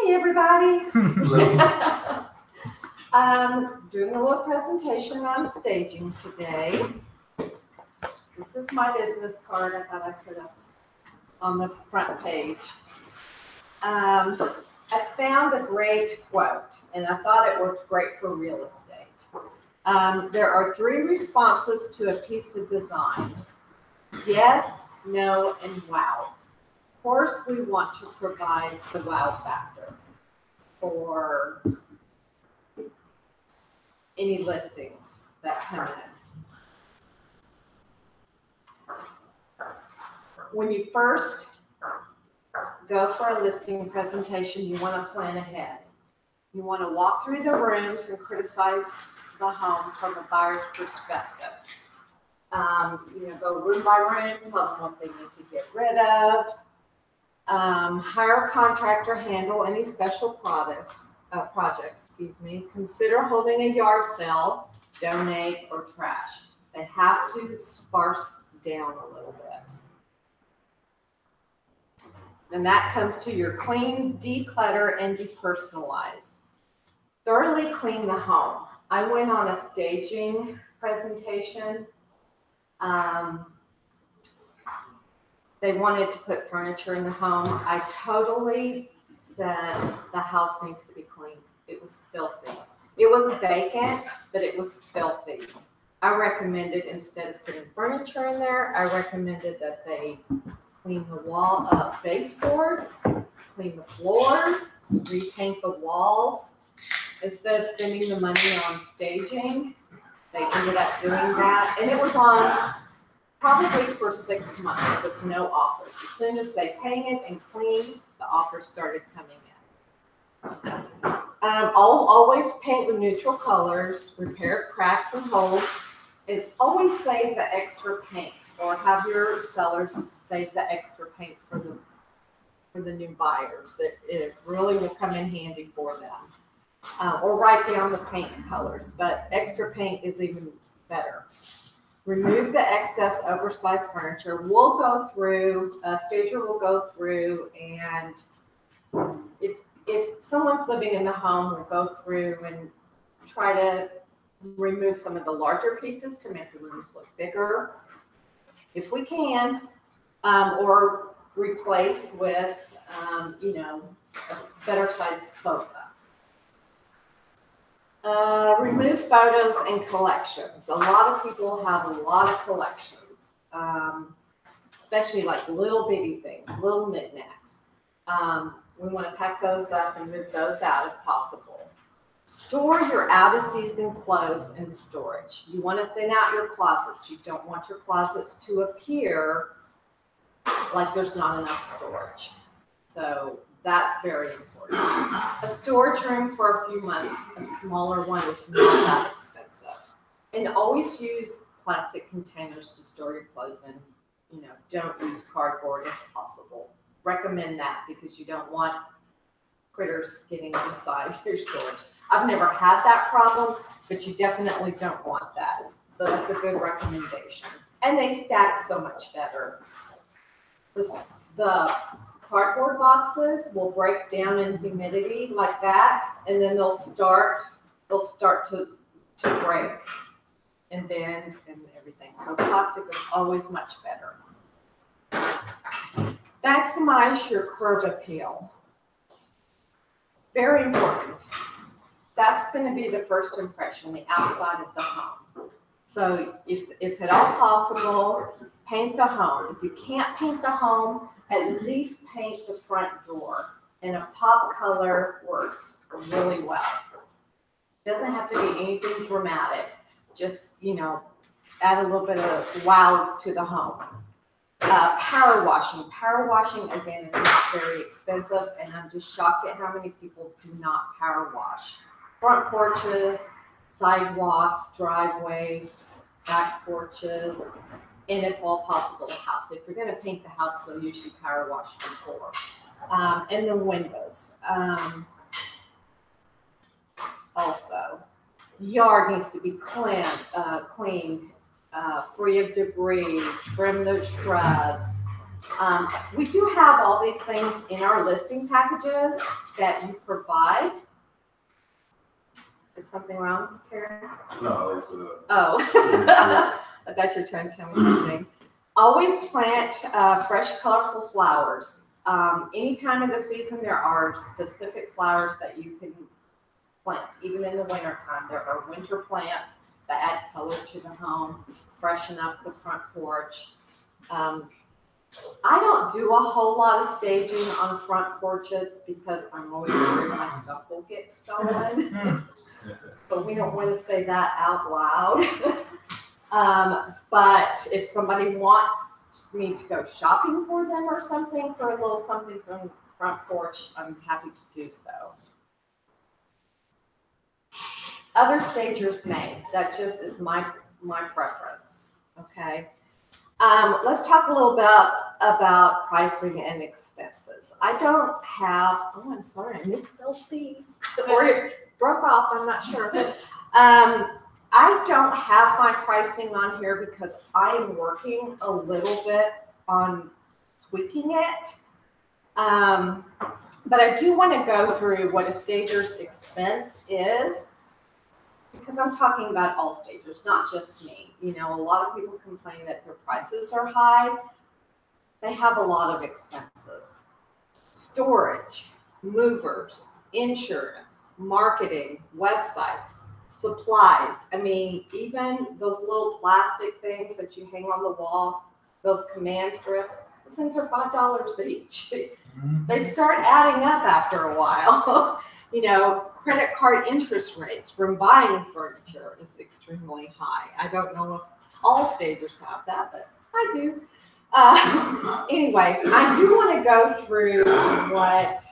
Hey, everybody. Hello. Doing a little presentation on staging today. This is my business card I thought I'd put up on the front page. I found a great quote, and I thought it worked great for real estate. There are 3 responses to a piece of design: yes, no, and wow. Of course, we want to provide the wow factor for any listings that come in. When you first go for a listing presentation, you want to plan ahead. You want to walk through the rooms and criticize the home from a buyer's perspective. Go room by room, tell them what they need to get rid of. Hire a contractor, handle any special projects. Consider holding a yard sale, donate, or trash. They have to sparse down a little bit. And that comes to your clean, declutter, and depersonalize. Thoroughly clean the home. I went on a staging presentation. They wanted to put furniture in the home. I totally said the house needs to be clean. It was filthy. It was vacant, but it was filthy. I recommended, instead of putting furniture in there, I recommended that they clean the baseboards, clean the floors, repaint the walls. Instead of spending the money on staging, they ended up doing that. And it was on probably for 6 months with no offers. As soon as they painted and cleaned, the offers started coming in. I'll always paint with neutral colors, repair cracks and holes, and always save the extra paint, or have your sellers save the extra paint for the new buyers. It really will come in handy for them. Or write down the paint colors, but extra paint is even better. Remove the excess oversized furniture. We'll go through, stager will go through, and if someone's living in the home, we'll go through and try to remove some of the larger pieces to make the rooms look bigger, if we can, or replace with, a better sized sofa. Remove photos and collections. A lot of people have a lot of collections, especially like little bitty things, little knickknacks. We want to pack those up and move those out if possible. Store your out-of-season clothes in storage. You want to thin out your closets. You don't want your closets to appear like there's not enough storage. So that's very important. A storage room for a few months, a smaller one, is not that expensive. And always use plastic containers to store your clothes in. Don't use cardboard if possible. Recommend that because you don't want critters getting inside your storage. I've never had that problem, but you definitely don't want that. So that's a good recommendation. And they stack so much better. The cardboard boxes will break down in humidity like that, and then they'll start to break and bend and everything. So plastic is always much better. Maximize your curb appeal. Very important. That's going to be the first impression, the outside of the home. So if at all possible, paint the home. If you can't paint the home, at least paint the front door. And a pop color works really well. It doesn't have to be anything dramatic. Just, add a little bit of wow to the home. Power washing. Power washing, again, is not very expensive, and I'm just shocked at how many people do not power wash. Front porches, sidewalks, driveways, back porches, and if all possible, the house. If you're going to paint the house, they'll usually power wash before. And the windows. Also, the yard needs to be cleaned, free of debris, trim the shrubs, We do have all these things in our listing packages that you provide. Is something wrong, Terrence? No, it's Oh, I thought you were trying to tell me something. Always plant fresh, colorful flowers. Any time of the season, there are specific flowers that you can plant. Even in the winter time, there are winter plants that add color to the home, freshen up the front porch. I don't do a whole lot of staging on front porches because I'm always worried my stuff will get stolen. But we don't want to say that out loud. But if somebody wants me to go shopping for them or something, for a little something from the front porch, I'm happy to do so. Other stagers may. That just is my preference. Okay. Let's talk a little bit about pricing and expenses. I don't have. Oh, I'm sorry, I misspelled the or it broke off. I'm not sure. I don't have my pricing on here because I'm working a little bit on tweaking it. But I do want to go through what a stager's expense is, because I'm talking about all stagers, not just me. You know, a lot of people complain that their prices are high. They have a lot of expenses. Storage, movers, insurance, marketing, websites, supplies. I mean, even those little plastic things that you hang on the wall, those command strips, those things are $5 each. They start adding up after a while. You know, credit card interest rates from buying furniture is extremely high. I don't know if all stagers have that, but I do. Anyway, I do want to go through what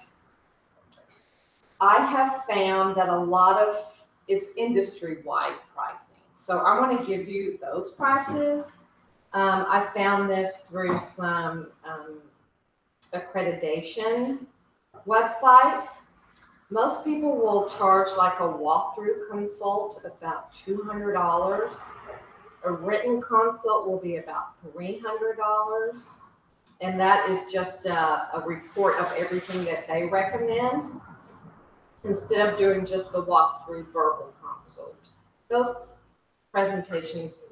I have found that a lot of it's industry-wide pricing. So I want to give you those prices. I found this through some accreditation websites. Most people will charge like a walkthrough consult about $200. A written consult will be about $300. And that is just a report of everything that they recommend, instead of doing just the walkthrough verbal consult. Those presentations,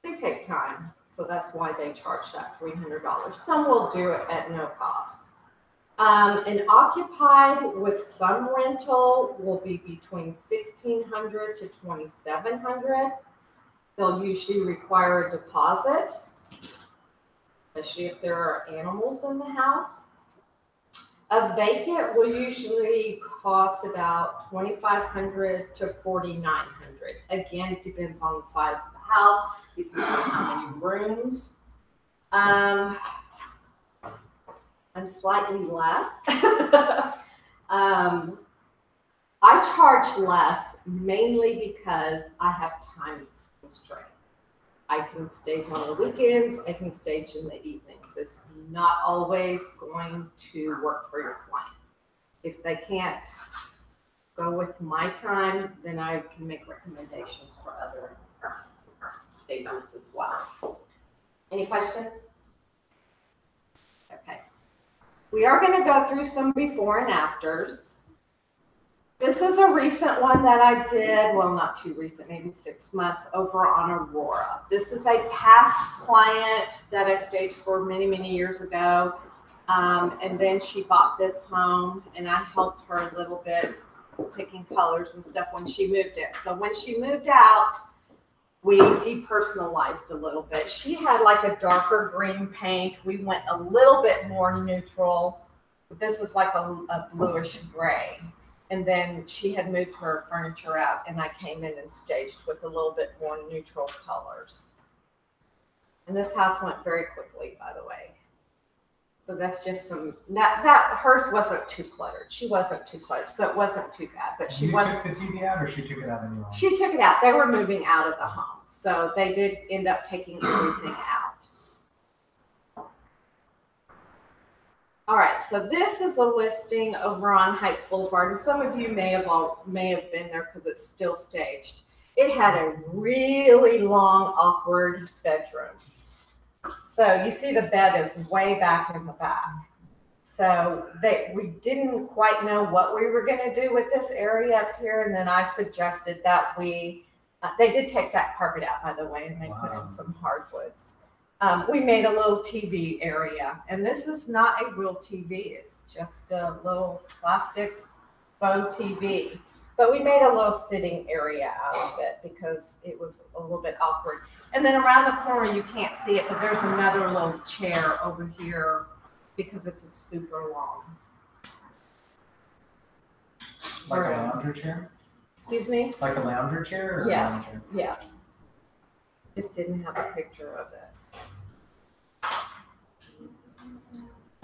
they take time. So that's why they charge that $300. Some will do it at no cost. An occupied with some rental will be between $1,600 to $2,700. They'll usually require a deposit, especially if there are animals in the house. A vacant will usually cost about $2,500 to $4,900. Again, it depends on the size of the house, depends on how many rooms. I'm slightly less. I charge less mainly because I have time constraint. I can stage on the weekends, I can stage in the evenings. It's not always going to work for your clients. If they can't go with my time, then I can make recommendations for other stagers as well. Any questions? Okay. We are going to go through some before and afters. This is a recent one that I did, well, not too recent, maybe 6 months, over on Aurora. This is a past client that I staged for many, many years ago. And then she bought this home, and I helped her a little bit picking colors and stuff when she moved in. So when she moved out, we depersonalized a little bit. She had like a darker green paint. We went a little bit more neutral. This is like a bluish gray. And then she had moved her furniture out, and I came in and staged with a little bit more neutral colors. And this house went very quickly, by the way. So that's just some, that hers wasn't too cluttered. She wasn't too cluttered, so it wasn't too bad. But she was. You took the TV out, or she took it out in your home? She took it out. They were moving out of the home, so they did end up taking everything out. All right, so this is a listing over on Heights Boulevard, and some of you may have been there because it's still staged. It had a really long, awkward bedroom. So you see the bed is way back in the back. So we didn't quite know what we were gonna do with this area up here, and then I suggested that they did take that carpet out, by the way, and they put in some hardwoods. We made a little TV area, and this is not a real TV, it's just a little plastic faux TV. But we made a little sitting area out of it because it was a little bit awkward. And then around the corner, you can't see it, but there's another little chair over here because it's a super long. Like a lounger chair? Excuse me? Like a lounger chair? Or Yes, a lounger? yes. Just didn't have a picture of it.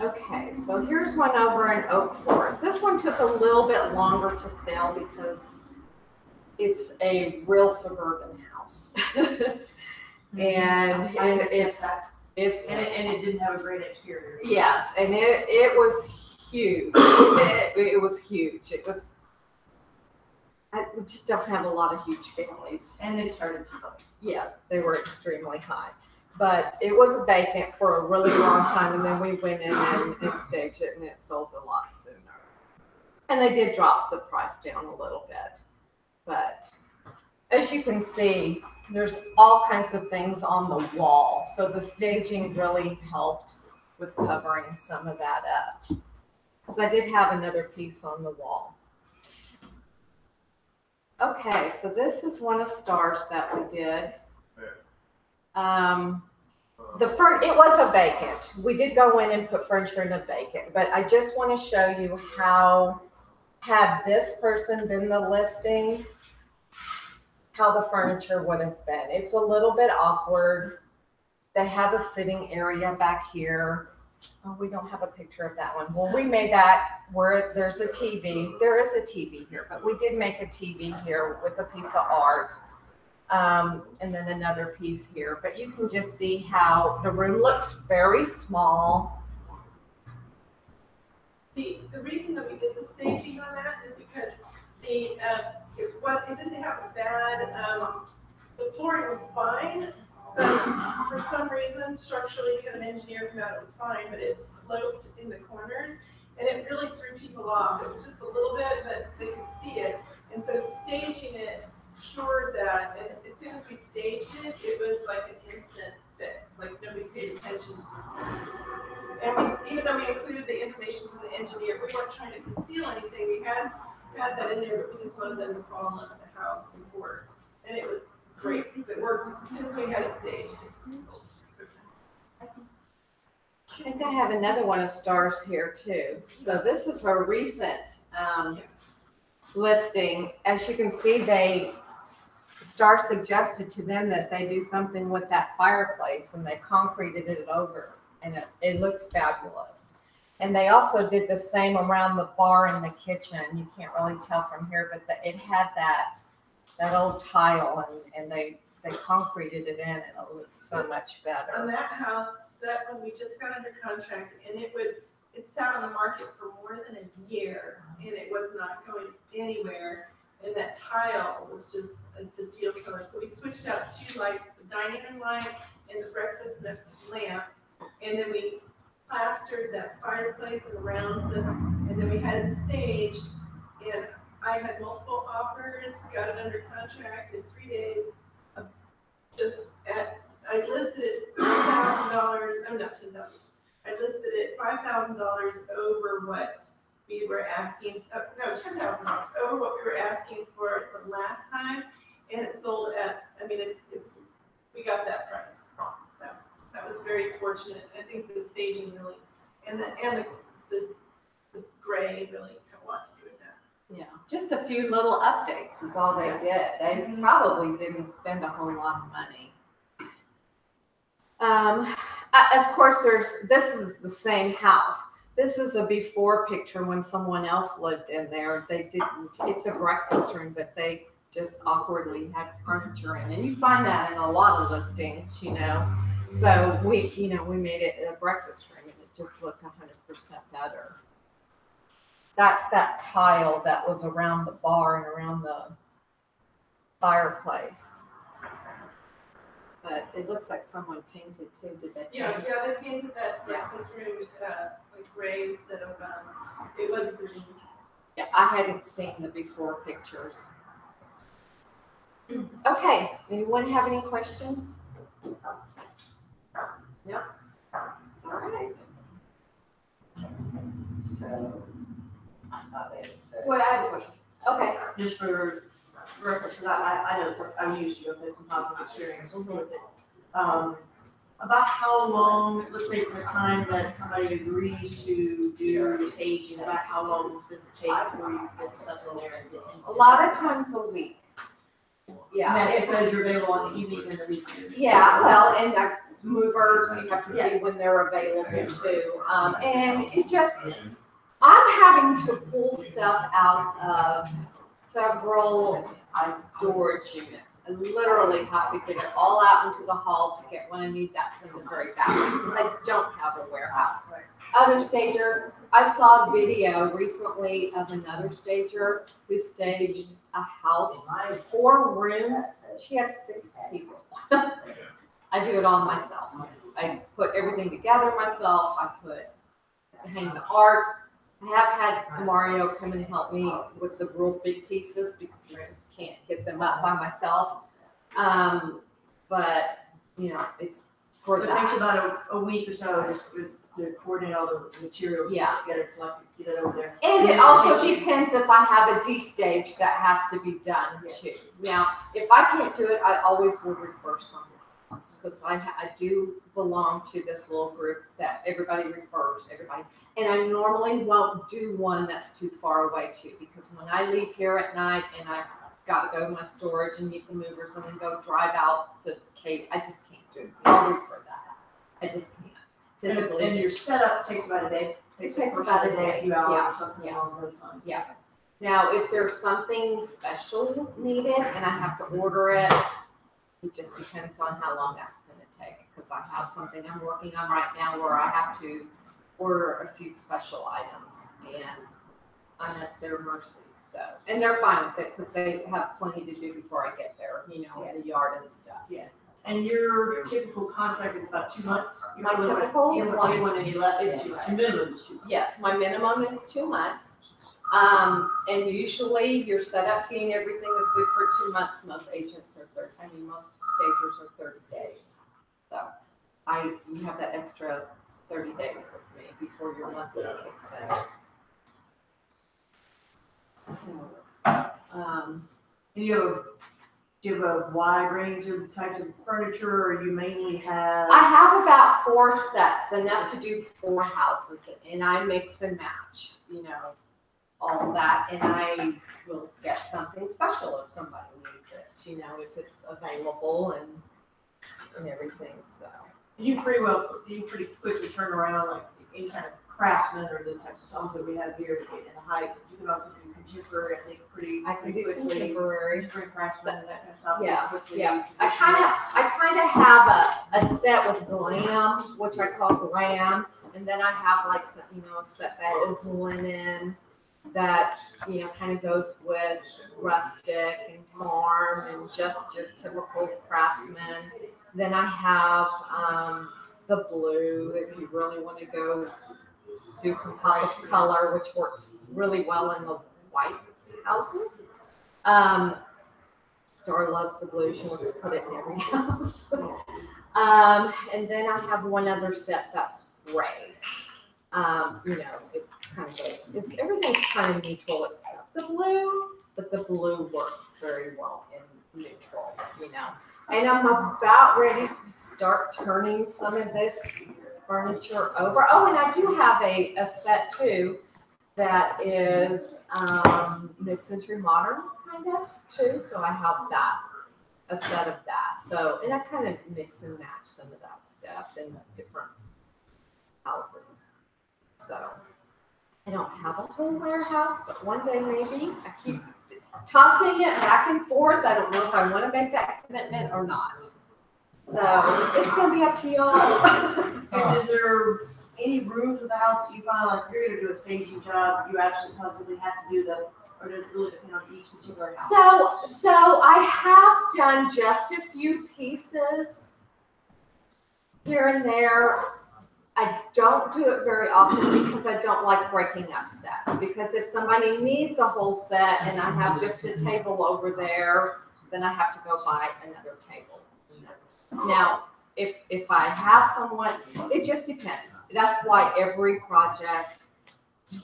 Okay, so here's one over in Oak Forest. This one took a little bit longer to sell because it's a real suburban house. And it's And it didn't have a great exterior. yes, and it was huge. It was huge. We just don't have a lot of huge families. And they started to look. Yes, they were extremely high. But it was vacant for a really long time, and then we went in and staged it, and it sold a lot sooner. And they did drop the price down a little bit. But as you can see, there's all kinds of things on the wall. So the staging really helped with covering some of that up. Because I did have another piece on the wall. Okay, so this is one of Star's that we did. It was a vacant. We did go in and put furniture in a vacant, but I just want to show you how, had this person been the listing, how the furniture would have been. It's a little bit awkward. They have a sitting area back here. Oh, we don't have a picture of that one. Well, we made that where there's a TV. There is a TV here, but we did make a TV here with a piece of art. And then another piece here. But you can just see how the room looks very small. The reason that we did the staging on that is because it didn't have a bad, the flooring was fine, but for some reason, structurally, an engineer came out, it was fine, but it sloped in the corners, and it really threw people off. It was just a little bit, but they could see it. And so staging it cured that, and as soon as we staged it, it was like an instant fix. Like nobody paid attention to it. And even though we included the information from the engineer, we weren't trying to conceal anything. We had that in there, but we just wanted them to fall in love with the house before. And it was great because it worked as soon as we had it staged. I think I have another one of Star's here too. So this is her recent listing. As you can see, Star suggested to them that they do something with that fireplace, and they concreted it over, and it looked fabulous. And they also did the same around the bar and the kitchen. You can't really tell from here, but it had that old tile, and they concreted it in, and it looked so much better. On that house, that one we just got under contract, and it sat on the market for more than a year, and it was not going anywhere. And that tile was just the deal killer. So we switched out two lights, the dining room light and the breakfast lamp, and then we plastered that fireplace around and then we had it staged. And I had multiple offers, got it under contract in 3 days. I listed it $10,000. I'm not $10,000. I listed it $5,000 over what we were asking. No, $10,000 over what we were asking for it the last time, and it sold at. I mean, we got that price. So that was very fortunate. I think the staging really, and the gray really have a lot to do with that. Yeah, just a few little updates is all they did. They probably didn't spend a whole lot of money. Of course, this is the same house. This is a before picture when someone else lived in there. They didn't, it's a breakfast room, but they just awkwardly had furniture in. And you find that in a lot of listings, you know. So we made it a breakfast room, and it just looked 100% better. That's that tile that was around the bar and around the fireplace. but it looks like someone painted too, did they? Yeah, paint? yeah, they painted that Yeah. breakfast room, like gray instead of, it was green. Yeah, I hadn't seen the before pictures. Okay, anyone have any questions? No? All right. So, I thought they had said. Well, I have a question, Okay. just for reference, because I know some, I used to, I've had some positive experience with it. About how long, let's say from the time that somebody agrees to do the staging, about how long does it take before you get stuff in there and get in? A lot of times a week. And Yeah. that's because you're available on the evenings and the weekends. Yeah, well, and the movers, you have to see when they're available too. And it just, I'm having to pull stuff out of several storage units. I literally have to get it all out into the hall to get what I need. That's in the very back because I don't have a warehouse. Other stagers, I saw a video recently of another stager who staged a house, 4 rooms. She had 6 people. I do it all myself. I put everything together myself. I hang the art. I have had Mario come and help me with the real big pieces because I just can't get them up by myself. But you know, it's for It that. takes about a week or so just to coordinate all the materials, Yeah. get it collected, get it over there. And it also depends if I have a D stage that has to be done too. Now, if I can't do it, I always will refer someone else because I do belong to this little group that everybody refers everybody. And I normally won't do one that's too far away too because when I leave here at night and I gotta go to my storage and meet the movers and then go drive out to Kate, I just can't do it. I'll refer that. I just can't physically. And your setup takes about a day. It takes a person about a a day, few hours yeah, or something yeah. along those lines. Yeah. Now, if there's something special needed and I have to order it, it just depends on how long that's gonna take. Because I have something I'm working on right now where I have to order a few special items and I'm at their mercy. So, and they're fine with it because they have plenty to do before I get there, you know, in the yard and stuff. And your typical contract is about 2 months? You My don't want- typical You don't one want any less than is 2 months, your minimum is 2 months. Yes, my minimum is 2 months. And usually your setup fee and everything is good for 2 months. Most agents are most stagers are 30 days. So you have that extra 30 days with me before your monthly kicks in. So, And do you have a wide range of types of furniture, or you mainly have? I have about 4 sets, enough to do 4 houses, and I mix and match, you know, all that, and I will get something special if somebody needs it, you know, if it's available and everything, so. You pretty quickly turn around, like any kind of craftsman or the types of songs that we have here in the Heights. You can also do contemporary, I think, I can do quickly. contemporary. Contemporary craftsman and that kind of stuff. Yeah, quickly. yeah. I kind of have a set with glam, which I call glam, and then I have like, you know, a set that is linen that, you know, kind of goes with rustic and farm and just your typical craftsman. Then I have the blue, if you really want to go do some pop of color, which works really well in the white houses. Star loves the blue. She wants to put it in every house. And then I have one other set that's gray. You know, it kind of goes, everything's kind of neutral except the blue, but the blue works very well in neutral, you know. And I'm about ready to start turning some of this furniture over. Oh, and I do have a set too that is mid-century modern kind of too. So I have a set of that. So, and I kind of mix and match some of that stuff in different houses. So I don't have a whole warehouse, but one day maybe. I keep tossing it back and forth. I don't know if I want to make that commitment or not. So it's gonna be up to y'all. And is there any rooms of the house that you find like you're gonna do a staging job, you absolutely positively have to do them, or does it really depend on each particular house? So I have done just a few pieces here and there. I don't do it very often because I don't like breaking up sets. Because if somebody needs a whole set and I have just a table over there, then I have to go buy another table. Now, if I have someone, it just depends. That's why every project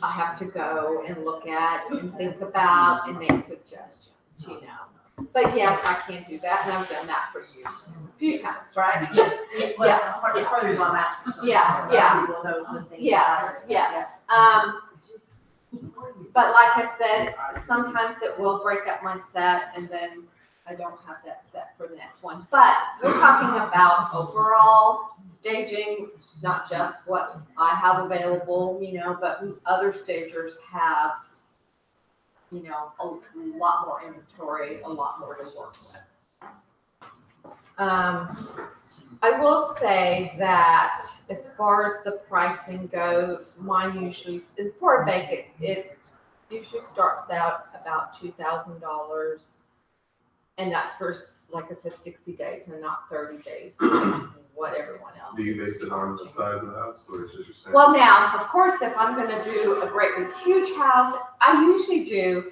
I have to go and look at and think about and make suggestions, you know. But yes, I can do that, and I've done that for you a few times, right? Part of the reason I'm asking. so Yeah, that yeah. People knows the thing. Yes, yes. But like I said, sometimes it will break up my set and then I don't have that set for the next one. But we're talking about overall staging, not just what I have available, you know, but other stagers have, you know, a lot more inventory, a lot more to work with. I will say that as far as the pricing goes, mine usually, for a vacant, it usually starts out about $2,000. And that's for, like I said, 60 days and not 30 days, like what everyone else Do you is. base it on the size of the house, or it's just your saying? Well, now, of course, if I'm gonna do a great big huge house, I usually do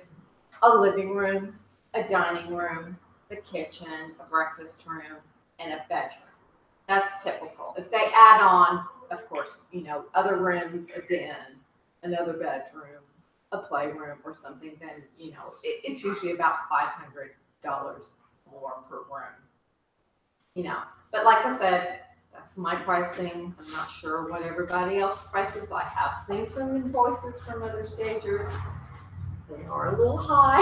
a living room, a dining room, the kitchen, a breakfast room, and a bedroom. That's typical. If they add on, of course, you know, other rooms, a den, another bedroom, a playroom or something, then, you know, it's usually about $500 more per room. You know, but like I said, that's my pricing. I'm not sure what everybody else prices. I have seen some invoices from other stagers. They are a little high,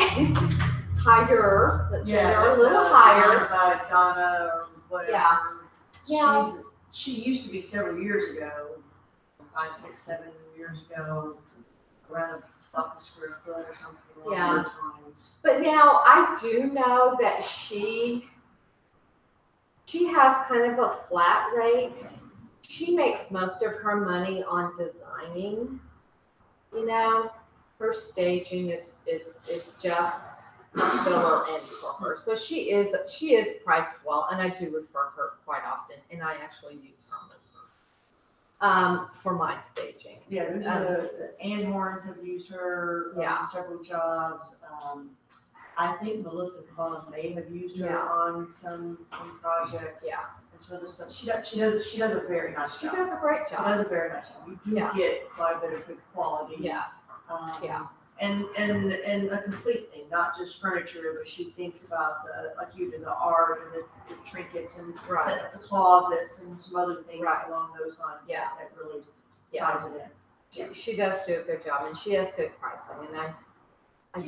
higher. Let's say they're a little higher. By Donna or whatever. Yeah. Yeah. She used to be several years ago, 5, 6, 7 years ago, around $1 a square foot or something along those lines. But now I do know that she has kind of a flat rate. She makes most of her money on designing. You know, her staging is just a filler in for her. So she is priced well, and I do refer her quite often, and I actually use her for my staging. Yeah, the Ann Horns have used her on several jobs. I think Melissa Vaughn may have used her on some projects. Yeah. And some other stuff. She does a very nice She job. does a great She job. does a very nice job. You do get quite a bit of good quality. Yeah. Yeah. And a complete thing, not just furniture, but she thinks about like you do, the art and the trinkets and setting up the closets and some other things along those lines. Yeah. That really Yeah. ties it in. She does do a good job, and she has good pricing. And I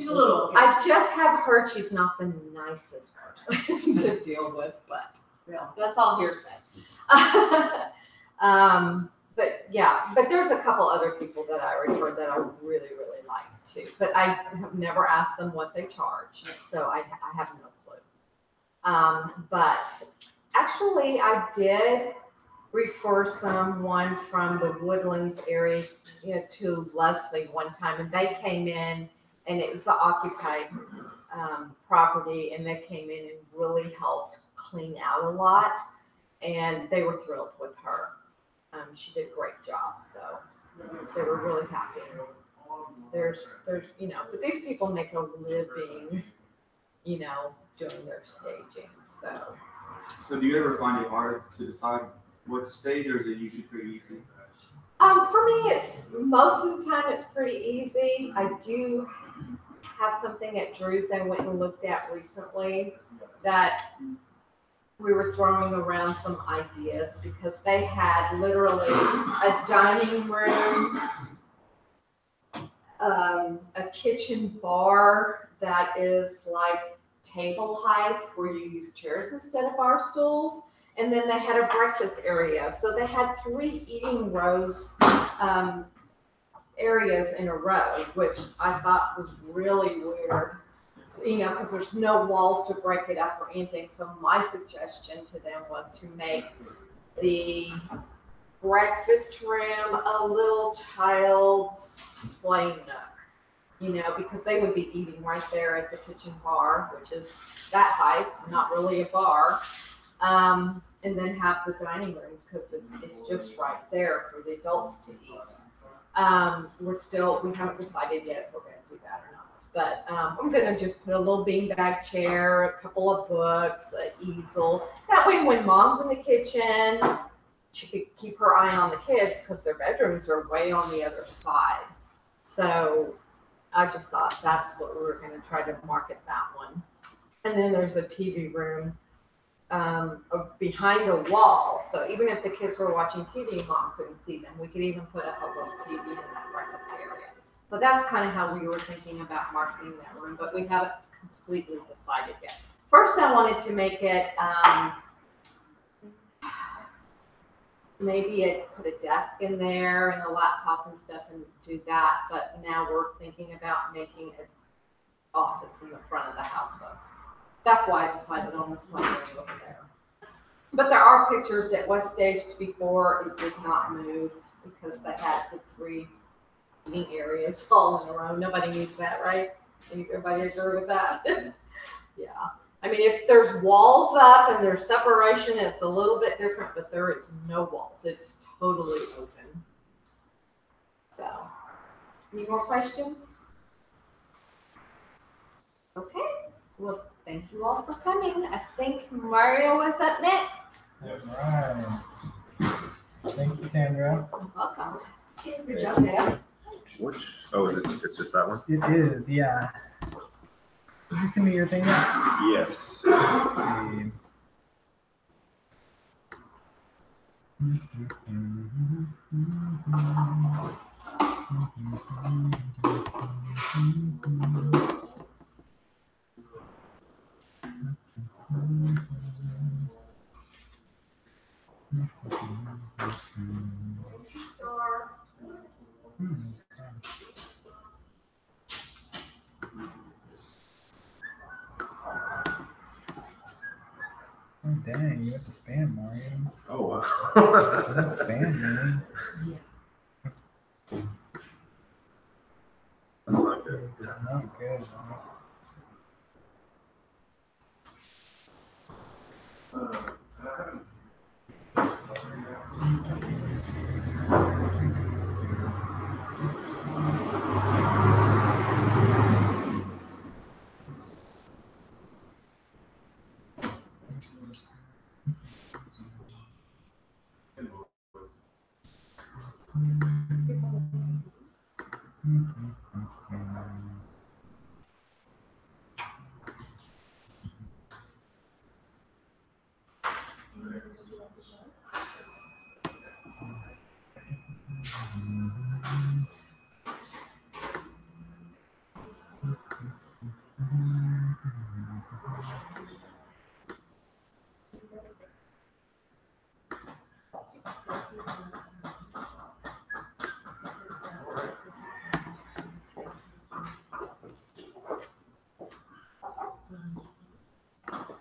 just have heard she's not the nicest person to deal with, but that's all hearsay. But there's a couple other people that I refer that I really, really like too. But I have never asked them what they charge, so I have no clue. But actually, I did refer someone from the Woodlands area, to Leslie one time, and they came in, and it was an occupied property, and they came in and really helped clean out a lot, and they were thrilled with her. She did a great job, so they were really happy. There's, but these people make a living, doing their staging, so. So do you ever find it hard to decide what to stage, or is it usually pretty easy? For me, it's most of the time it's pretty easy. I do have something at Drew's I went and looked at recently that we were throwing around some ideas because they had literally a dining room, a kitchen bar that is like table height where you use chairs instead of bar stools. And then they had a breakfast area. So they had 3 eating rows, areas in a row, which I thought was really weird, because there's no walls to break it up or anything. So my suggestion to them was to make the breakfast room a little child's play nook, because they would be eating right there at the kitchen bar, which is that height, not really a bar. and then have the dining room because it's just right there for the adults to eat. We haven't decided yet if we're going to do that or not. But I'm going to just put a little beanbag chair, a couple of books, an easel. That way, when mom's in the kitchen, she could keep her eye on the kids because their bedrooms are way on the other side. So I just thought that's what we were going to try to market that one. And then there's a TV room behind a wall. So even if the kids were watching TV, mom couldn't see them. We could even put up a little TV in that breakfast area. So that's kind of how we were thinking about marketing that room, but we haven't completely decided yet. First, I wanted to make it maybe put a desk in there and a laptop and stuff and do that. But now we're thinking about making an office in the front of the house. So that's why I decided on the plan over there. But there are pictures that was staged before. It did not move because they had the 3 eating areas all in a row. Nobody needs that, right? Everybody agree with that? Yeah. I mean, if there's walls up and there's separation, it's a little bit different, but there is no walls. It's totally open. So, any more questions? Okay. Well, thank you all for coming. I think Mario is up next. All right. Thank you, Sandra. You're welcome. Good job, Dan. Which, oh, is it, it's just that one? It is, yeah. Did you send me your thing yet? Yes. Let's see. Oh dang, you have to spam, Mario. Oh, wow. That's spam, man. That's not good. Not good.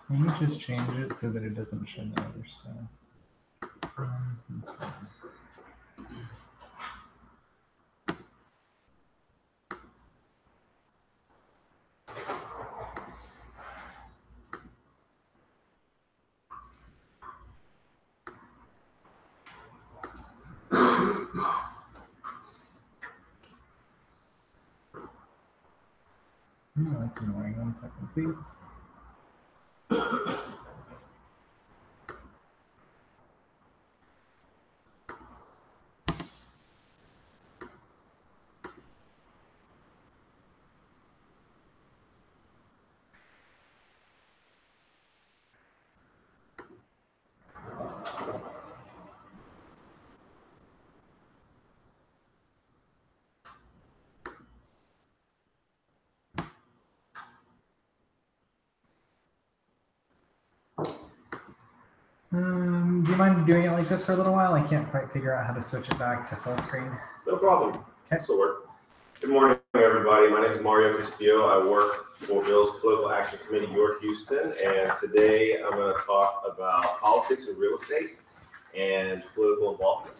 Let me just change it so that it doesn't show the other stuff. Oh, that's annoying. 1 second, please. Do you mind doing it like this for a little while? I can't quite figure out how to switch it back to full screen. No problem. This will work. Good morning, everybody. My name is Mario Castillo. I work for Bill's Political Action Committee, York, Houston, and today I'm going to talk about politics and real estate and political involvement.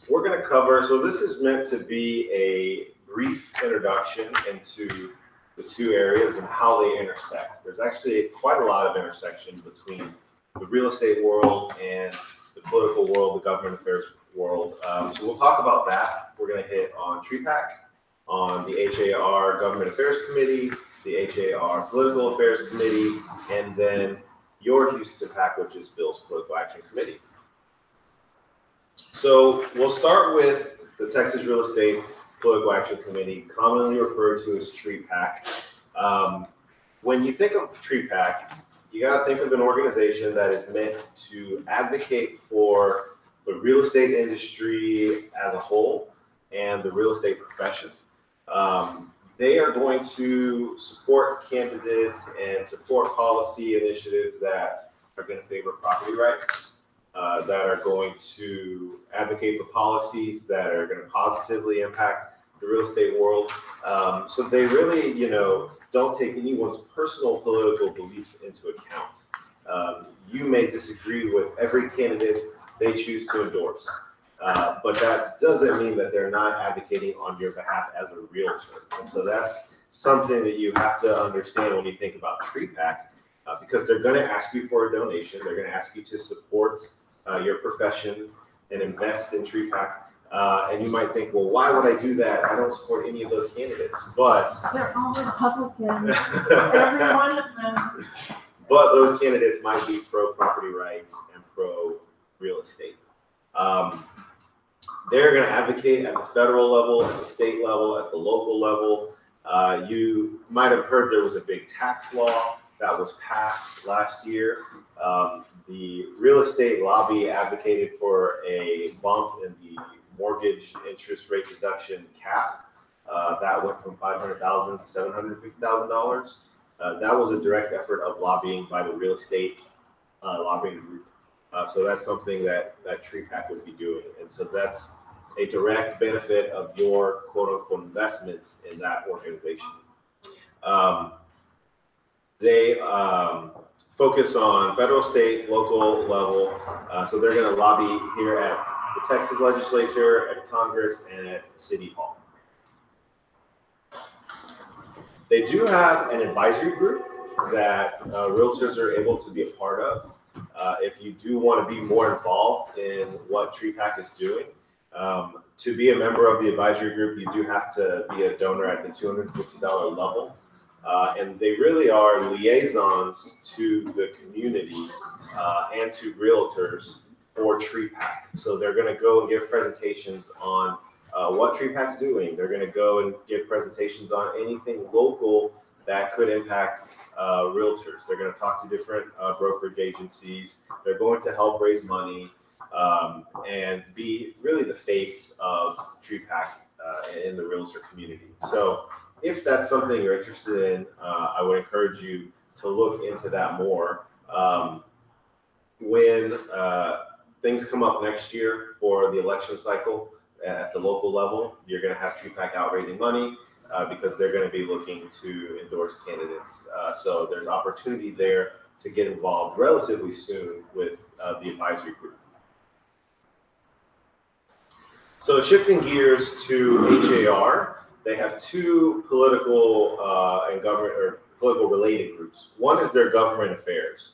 We're going to cover, so this is meant to be a brief introduction into the 2 areas and how they intersect. There's actually quite a lot of intersection between the real estate world and the political world, the government affairs world. So we'll talk about that. We're going to hit on TREPAC, on the HAR Government Affairs Committee, the HAR Political Affairs Committee, and then your Houston PAC, which is Bill's Political Action Committee. So we'll start with the Texas Real Estate Political Action Committee, commonly referred to as TREPAC. When you think of TREPAC, you got to think of an organization that is meant to advocate for the real estate industry as a whole and the real estate profession. They are going to support candidates and support policy initiatives that are going to favor property rights, that are going to advocate for policies that are going to positively impact the real estate world. So they really, don't take anyone's personal political beliefs into account. You may disagree with every candidate they choose to endorse, but that doesn't mean that they're not advocating on your behalf as a realtor. And so that's something that you have to understand when you think about TREPAC, because they're going to ask you for a donation. They're going to ask you to support your profession and invest in TREPAC. And you might think, well, why would I do that? I don't support any of those candidates. But They're all Republicans, every one of them. But those candidates might be pro-property rights and pro-real estate. They're going to advocate at the federal level, at the state level, at the local level. You might have heard there was a big tax law that was passed last year. The real estate lobby advocated for a bump in the mortgage interest rate deduction cap. That went from $500,000 to $750,000. That was a direct effort of lobbying by the real estate lobbying group. So that's something that TREPAC would be doing. And so that's a direct benefit of your quote unquote investment in that organization. They focus on federal, state, local level. So they're going to lobby here at the Texas legislature, at Congress, and at City Hall. They do have an advisory group that realtors are able to be a part of. If you do want to be more involved in what TREPAC is doing, to be a member of the advisory group, you do have to be a donor at the $250 level. And they really are liaisons to the community and to realtors for TREPAC. So they're going to go and give presentations on what TREPAC's doing. They're going to go and give presentations on anything local that could impact realtors. They're going to talk to different brokerage agencies. They're going to help raise money and be really the face of TREPAC in the realtor community. So if that's something you're interested in, I would encourage you to look into that more. When things come up next year for the election cycle at the local level, you're going to have TREPAC out raising money because they're going to be looking to endorse candidates. So there's opportunity there to get involved relatively soon with the advisory group. So shifting gears to HAR, they have two political and government or political related groups. One is their government affairs.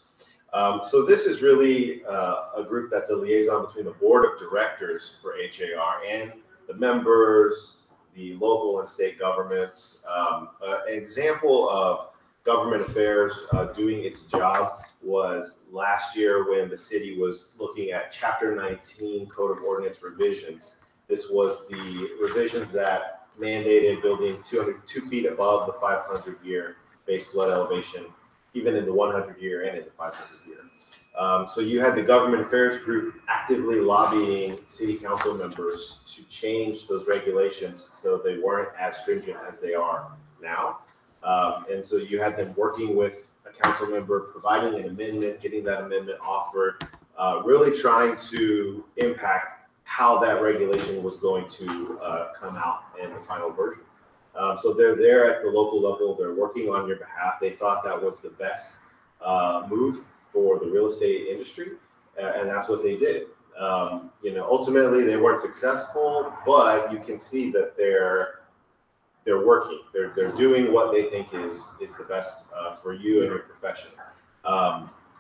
So this is really a group that's a liaison between the board of directors for HAR and the members, the local and state governments. An example of government affairs doing its job was last year when the city was looking at Chapter 19 Code of Ordinance revisions. This was the revisions that mandated building 2 feet above the 500-year base flood elevation, even in the 100-year and in the 500-year. So you had the government affairs group actively lobbying city council members to change those regulations so they weren't as stringent as they are now. And so you had them working with a council member, providing an amendment, getting that amendment offered, really trying to impact how that regulation was going to come out in the final version. So they're there at the local level. They're working on your behalf. They thought that was the best move for the real estate industry, and that's what they did. Ultimately they weren't successful, but you can see that they're working. They're doing what they think is the best for you and your profession.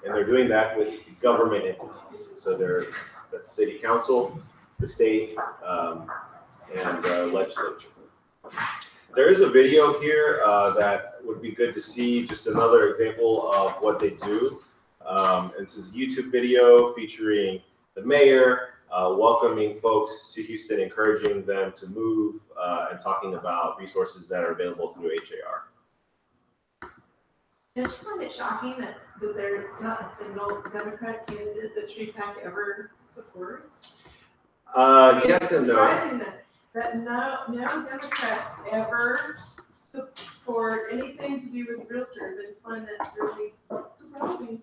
And they're doing that with government entities. So there's the city council, the state, and legislature. There is a video here that would be good to see, just another example of what they do. And this is a YouTube video featuring the mayor, welcoming folks to Houston, encouraging them to move, and talking about resources that are available through HAR. Don't you find it shocking that there's not a single Democrat candidate that TreePack ever supports? Yes and no. Surprising that no Democrats ever support anything to do with realtors. I just find that really surprising.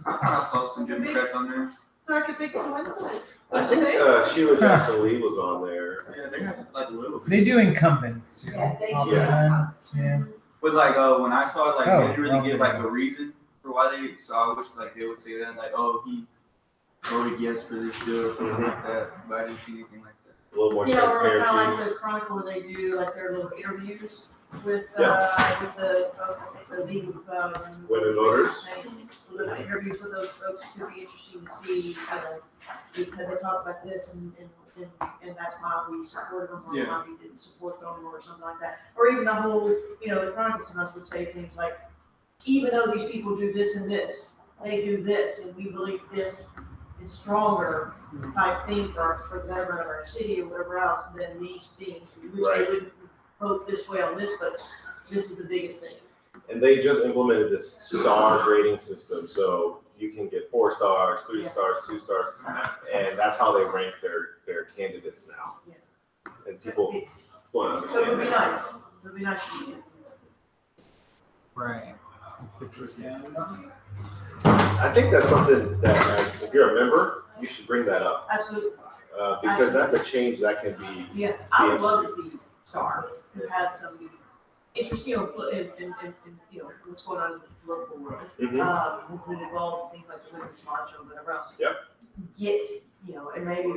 I saw some Democrats on there. It's like a big coincidence. I don't you think Sheila Jackson Lee was on there. Yeah, they have like a little bit. They do incumbents too. Yeah, they do. Oftentimes, yeah. Was like when I saw it, like Oh, they didn't really give like okay. a reason for why they. So I wish like they would say that, like, oh, he voted yes for this bill or something like that. But I didn't see anything like that. A little more Yeah, or kind transparency. of like the Chronicle where they do like their little interviews with the folks, I think the legal, Women voters. The interviews with those folks could be interesting to see, because they talk about this and that's why we supported them or Yeah. why we didn't support them or something like that. Or even the whole, the Chronicle sometimes would say things like, even though these people do this and this, they do this, and we believe this is stronger type thing for the government of our city or whatever else than these things. Which Right. they wouldn't vote this way on this, but this is the biggest thing. And they just implemented this star grading system, so you can get 4 stars, 3 Yeah. stars, 2 stars, and that's how they rank their candidates now. Yeah. And people want to So it would be understand nice, it would be nice to do. Right. That's good for Sam. that. I think that's something that, if you're a member, you should bring that up, Absolutely, because that's a change that can be. yeah, I would love to see Star, who had some interest, in what's going on in the local world. Mhm. Has been involved in things like the Women's March or whatever else. Yep. Get, and maybe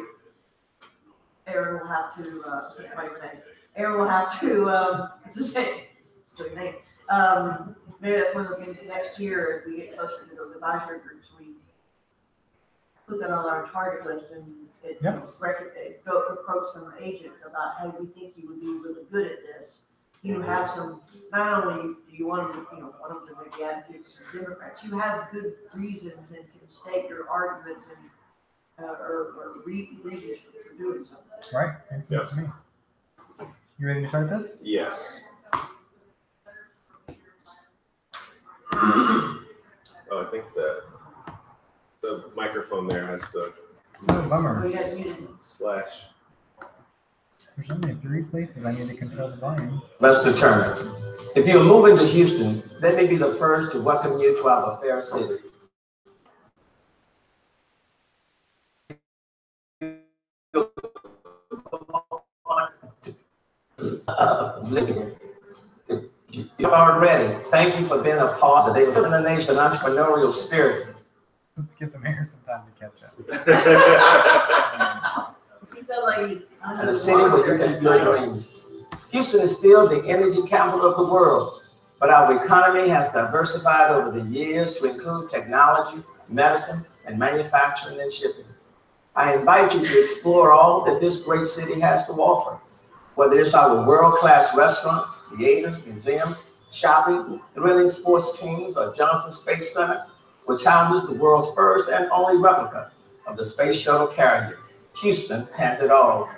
Aaron will have to, I can't remember her name. Aaron will have to, it's the same, still your name. Maybe that's one of those things next year, as we get closer to those advisory groups, we put that on our target list and go approach some agents about, hey, we think you would be really good at this. You have some, not only do you want them, want them to maybe advocate for some Democrats, you have good reasons and can state your arguments and, or reasons for doing something. Right. Makes sense to me. You ready to start this? Yes. Oh, I think the microphone there has the Oh, bummer. Oh, you guys muted. slash. There's only 3 places I need to control the volume. Let's determine. If you're moving to Houston, let me be the first to welcome you to our fair city. You're already. Thank you for being a part of the Nation entrepreneurial spirit. Let's give the mayor some time to catch up. You feel like he's And a city where you can build dreams. Houston is still the energy capital of the world, but our economy has diversified over the years to include technology, medicine, and manufacturing and shipping. I invite you to explore all that this great city has to offer, whether it's our world-class restaurants, theaters, museums, shopping, thrilling sports teams, or Johnson Space Center, which houses the world's first and only replica of the Space Shuttle carrier. Houston has it all.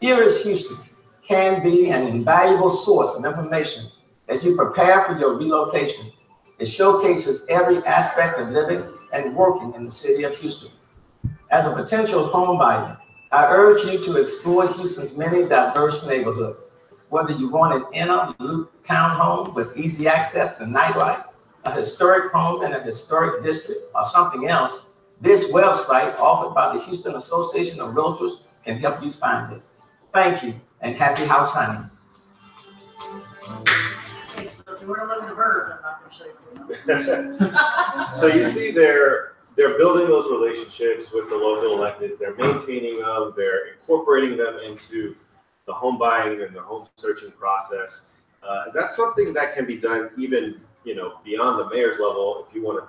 Here is Houston, can be an invaluable source of information as you prepare for your relocation. It showcases every aspect of living and working in the city of Houston. As a potential home buyer, I urge you to explore Houston's many diverse neighborhoods. Whether you want an inner loop townhome with easy access to nightlife, a historic home in a historic district, or something else, this website offered by the Houston Association of Realtors can help you find it. Thank you, and happy house hunting. If you want to live in the bird, I'm not going to say it. So you see they're building those relationships with the local electeds, they're maintaining them, they're incorporating them into the home buying and the home searching process. That's something that can be done even, beyond the mayor's level. If you want to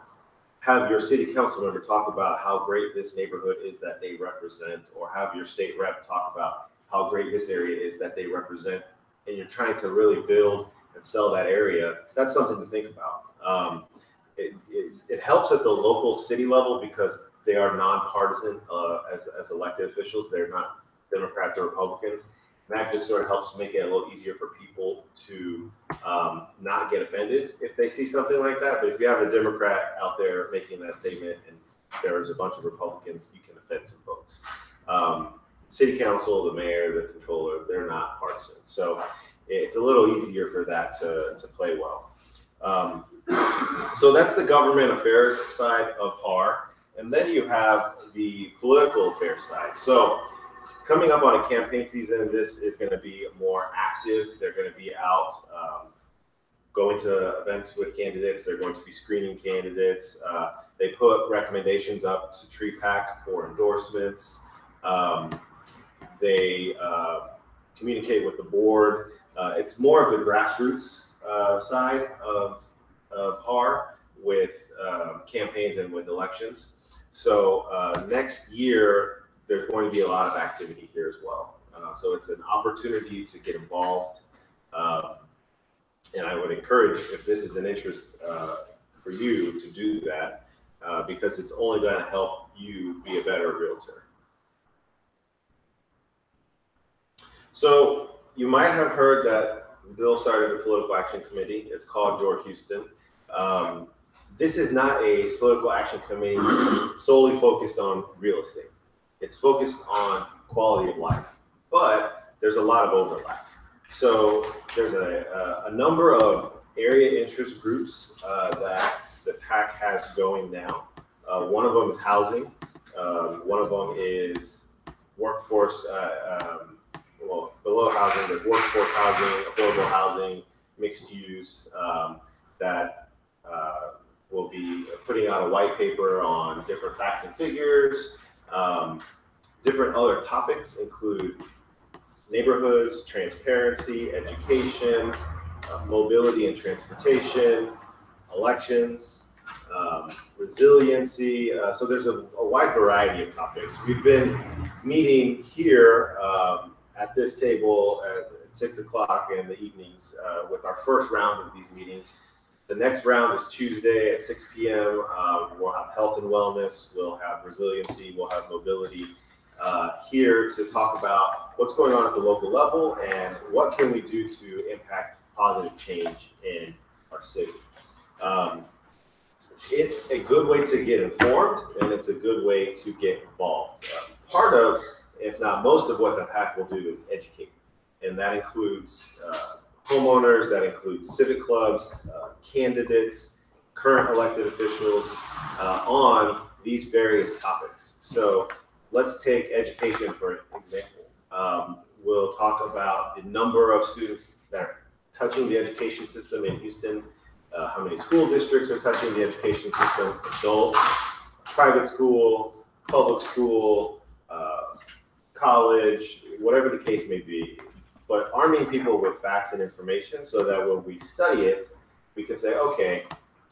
have your city council member talk about how great this neighborhood is that they represent, or have your state rep talk about how great this area is that they represent, and you're trying to really build and sell that area, that's something to think about. It helps at the local city level because they are nonpartisan as elected officials. They're not Democrats or Republicans. And that just sort of helps make it a little easier for people to not get offended if they see something like that. But if you have a Democrat out there making that statement and there's a bunch of Republicans, you can offend some folks. City council, the mayor, the controller, they're not partisan. So it's a little easier for that to play well. So that's the government affairs side of HAR. And then you have the political affairs side. So coming up on a campaign season, this is going to be more active. They're going to be out going to events with candidates. They're going to be screening candidates. They put recommendations up to TREPAC for endorsements. They communicate with the board. It's more of the grassroots side of HAR with campaigns and with elections. So next year, there's going to be a lot of activity here as well. So it's an opportunity to get involved. And I would encourage, if this is an interest for you, to do that because it's only going to help you be a better realtor. So you might have heard that Bill started a political action committee. It's called Your Houston. This is not a political action committee solely focused on real estate. It's focused on quality of life, but there's a lot of overlap. So there's a number of area interest groups that the PAC has going now. One of them is housing. One of them is workforce, well, below housing, there's workforce housing, affordable housing, mixed use, that will be putting out a white paper on different facts and figures. Different other topics include neighborhoods, transparency, education, mobility and transportation, elections, resiliency. So there's a wide variety of topics. We've been meeting here at this table at 6 o'clock in the evenings with our first round of these meetings. The next round is Tuesday at 6 p.m. We'll have health and wellness, we'll have resiliency, we'll have mobility here to talk about what's going on at the local level and what can we do to impact positive change in our city. It's a good way to get informed and it's a good way to get involved. Part of, if not most of what the PAC will do is educate. And that includes homeowners, that includes civic clubs, candidates, current elected officials on these various topics. So let's take education for example. We'll talk about the number of students that are touching the education system in Houston, how many school districts are touching the education system, adult, private school, public school, college, whatever the case may be. But arming people with facts and information so that when we study it, we can say, okay,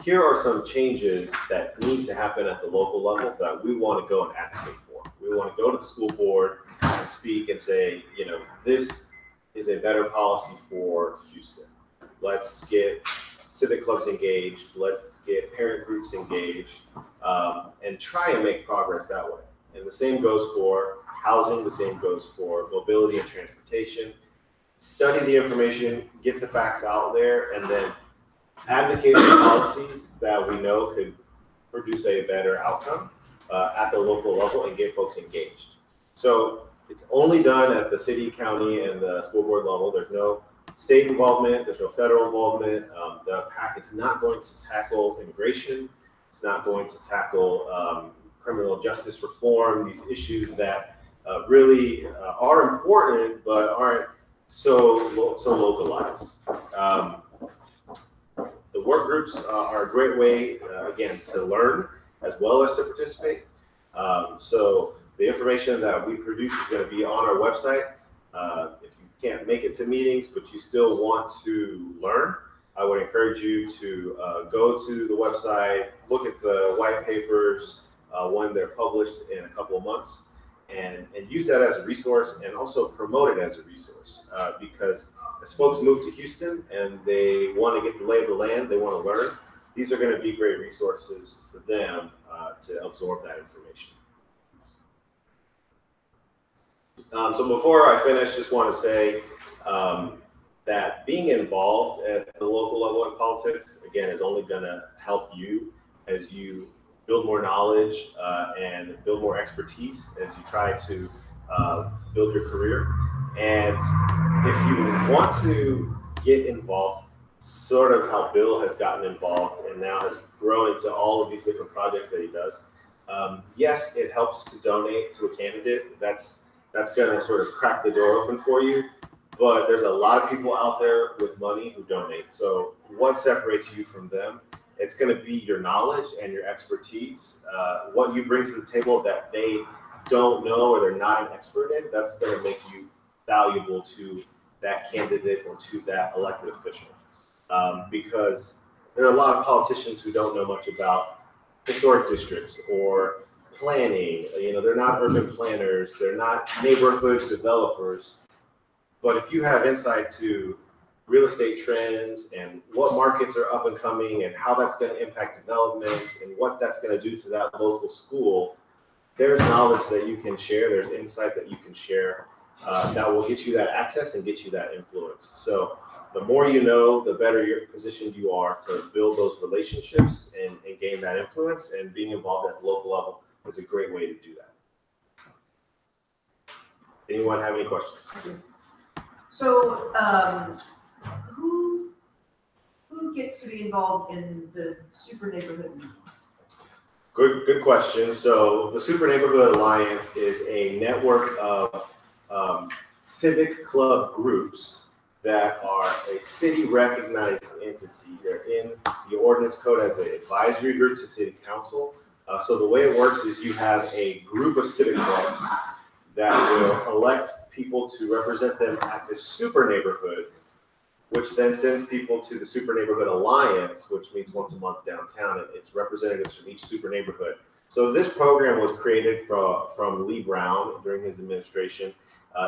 here are some changes that need to happen at the local level that we want to go and advocate for. We want to go to the school board and speak and say, you know, this is a better policy for Houston. Let's get civic clubs engaged. Let's get parent groups engaged and try and make progress that way. And the same goes for housing. The same goes for mobility and transportation. Study the information, get the facts out there, and then advocate for policies that we know could produce a better outcome at the local level and get folks engaged. So it's only done at the city, county, and the school board level. There's no state involvement. There's no federal involvement. The PAC is not going to tackle immigration. It's not going to tackle criminal justice reform, these issues that really are important but aren't so localized. The work groups are a great way, again, to learn as well as to participate. So the information that we produce is going to be on our website. If you can't make it to meetings, but you still want to learn, I would encourage you to go to the website, look at the white papers when they're published in a couple of months, and use that as a resource, and also promote it as a resource. Because as folks move to Houston and they want to get the lay of the land, they want to learn, these are going to be great resources for them to absorb that information. So before I finish, just want to say that being involved at the local level in politics, again, is only going to help you as you build more knowledge and build more expertise as you try to build your career. And if you want to get involved, sort of how Bill has gotten involved and now has grown into all of these different projects that he does, yes, it helps to donate to a candidate. That's going to sort of crack the door open for you. But there's a lot of people out there with money who donate. So what separates you from them? It's going to be your knowledge and your expertise, what you bring to the table that they don't know or they're not an expert in. That's going to make you valuable to that candidate or to that elected official. Because there are a lot of politicians who don't know much about historic districts or planning. You know, they're not urban planners, they're not neighborhood developers. But if you have insight to real estate trends and what markets are up and coming and how that's going to impact development and what that's going to do to that local school, there's knowledge that you can share, there's insight that you can share that will get you that access and get you that influence. So the more you know, the better your positioned you are to build those relationships and gain that influence, and being involved at the local level is a great way to do that. Anyone have any questions? So, who gets to be involved in the super neighborhood meetings? Good question. So the Super Neighborhood Alliance is a network of civic club groups that are a city recognized entity. They're in the ordinance code as an advisory group to city council. So the way it works is you have a group of civic clubs that will elect people to represent them at the super neighborhood, which then sends people to the Super Neighborhood Alliance, which meets once a month downtown, and it's representatives from each super neighborhood. So this program was created from Lee Brown during his administration.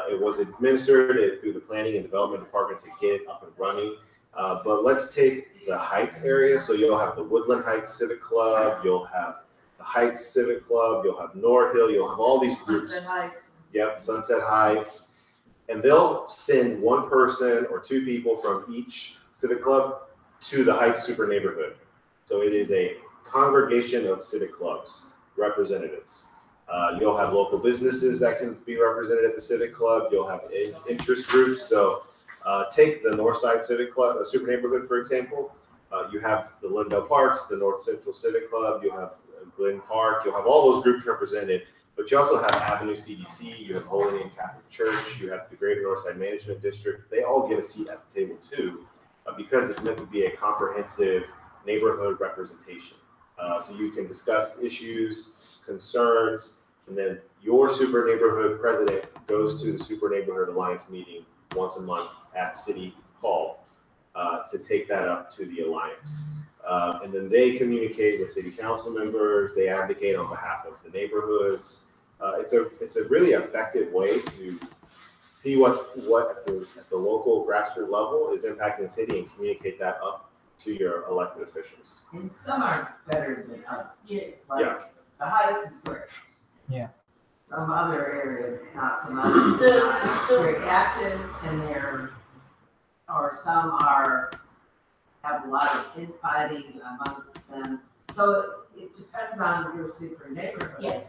It was administered through the Planning and Development Department to get it up and running. But let's take the Heights area. So you'll have the Woodland Heights Civic Club, you'll have the Heights Civic Club, you'll have North Hill, you'll have all these groups. Sunset Heights. Yep, Sunset Heights. And they'll send one person or two people from each civic club to the Heights Super Neighborhood. So it is a congregation of civic clubs, representatives. You'll have local businesses that can be represented at the civic club. You'll have interest groups. So take the Northside Civic Club, Super Neighborhood, for example. You have the Lindell Parks, the North Central Civic Club. You'll have Glen Park. You'll have all those groups represented. But you also have Avenue CDC, you have Holy Name Catholic Church, you have the Greater Northside Management District. They all get a seat at the table too, because it's meant to be a comprehensive neighborhood representation. So you can discuss issues, concerns, and then your super neighborhood president goes to the Super Neighborhood Alliance meeting once a month at City Hall to take that up to the Alliance. And then they communicate with city council members, they advocate on behalf of the neighborhoods. It's a really effective way to see what at the local grassroots level is impacting the city and communicate that up to your elected officials. And some are better than others. Yeah. Like, the Heights is great. Yeah. Some other areas, not so much. They're very active and some have a lot of infighting amongst them. So it depends on your super neighborhood. Yeah.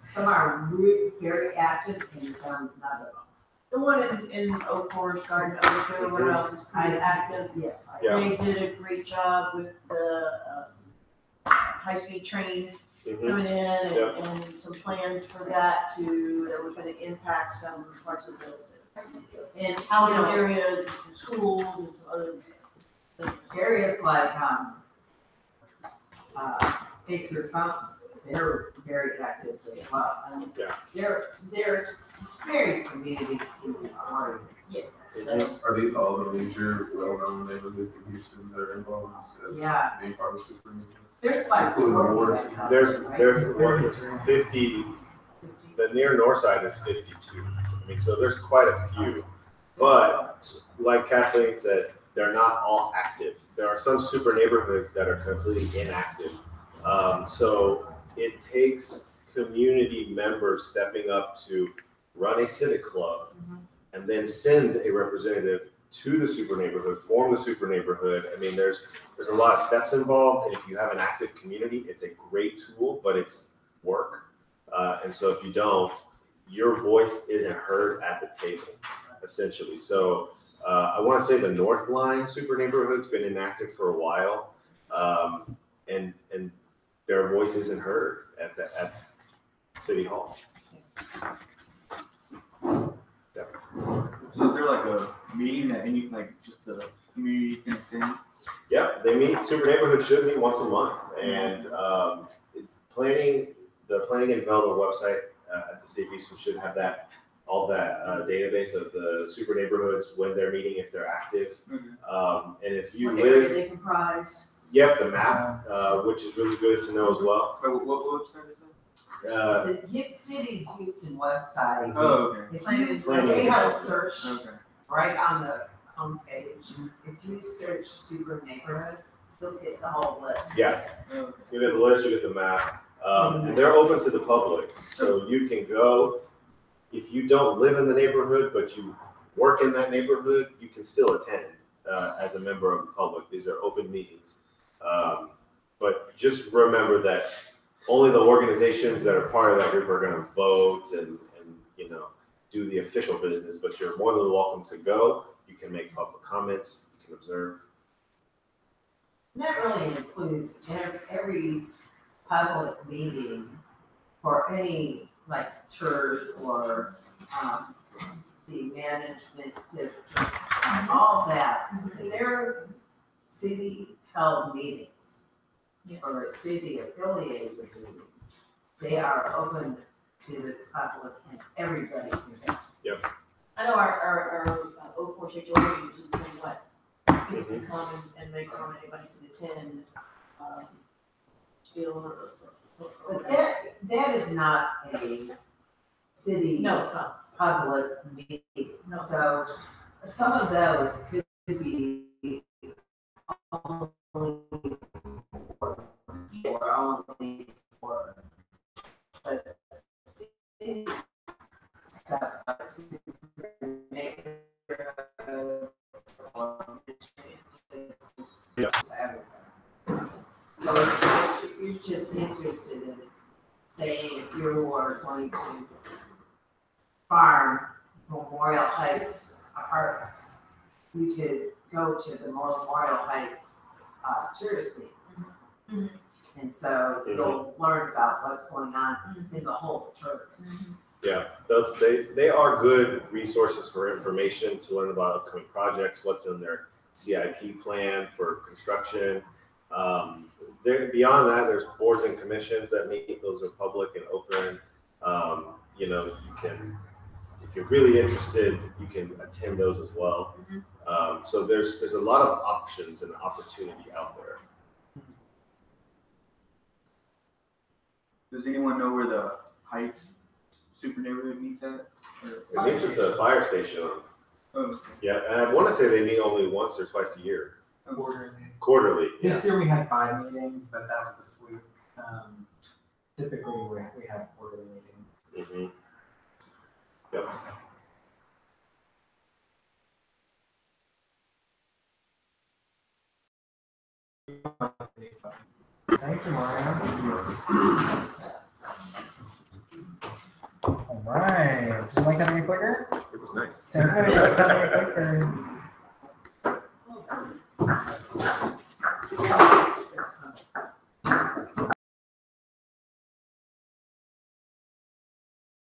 Some are really very active and some not at all. The one in Oak Forest Garden Center, everyone else is pretty active. Yes. Yeah. They did a great job with the high-speed train coming in and some plans for that that were gonna impact some parts of and housing areas and some schools and some other things. Areas like Acre Sums, they're very active as well. And Yeah. they're very community oriented. Yes. So Are these all the major well-known neighborhoods in Houston that are involved as Yeah. being part of super neighborhood? There's like Including 40 wards. right now, There's right? there's 50. The near north side is 52. I mean, so there's quite a few. But like Kathleen said, they're not all active. There are some super neighborhoods that are completely inactive. So it takes community members stepping up to run a civic club and then send a representative to the super neighborhood, form the super neighborhood. I mean, there's a lot of steps involved, and if you have an active community, it's a great tool, but it's work. And so if you don't, your voice isn't heard at the table, essentially. So I want to say the North Line super neighborhood's been inactive for a while, and their voice isn't heard at City Hall. So is there like a meeting that any, like, just the community can attend? Yeah, they meet, super neighborhood should meet once a month, and the planning and development website at the city of Houston should have all that database of the super neighborhoods, when they're meeting, if they're active. And if you What area live, they comprise. yep, the map, which is really good to know as well. What website is it? The Hit City of Houston website. Oh, okay. If you, they have a search Okay. right on the homepage. If you search super neighborhoods, you'll get the whole list. Yeah, Okay. you get the list, you get the map, and they're open to the public, so you can go. If you don't live in the neighborhood, but you work in that neighborhood, you can still attend as a member of the public. These are open meetings. But just remember that only the organizations that are part of that group are going to vote and do the official business, but you're more than welcome to go. You can make public comments, you can observe. And that really includes every public meeting for any like church or the management districts, all that. They're city held meetings or city affiliated meetings. They are open to the public and everybody can go. I know our 04 HOA meetings are the same way. People can come and make comment, anybody can attend, still. But that is not a city No, it's not. public meeting. No. So some of those could be only for, but city stuff, like neighborhoods or so if you're just interested in saying if you are going to farm Memorial Heights apartments, you could go to the Memorial Heights tourist meetings. And so you'll learn about what's going on in the whole tourist. Yeah, they are good resources for information to learn about upcoming projects, what's in their CIP plan for construction. Beyond that, there's boards and commissions that meet; those are public and open. If you're really interested, you can attend those as well. So there's a lot of options and opportunity out there. Does anyone know where the Heights super neighborhood meets at? It meets at the fire station. Oh, okay. Yeah, and I want to say they meet only once or twice a year. Quarterly. Yeah. This year we had 5 meetings, but that was a fluke. Typically we have quarterly meetings. Yep. Thank you, Mario. All right. Did you like having a clicker? It was nice. Everybody likes having a clicker.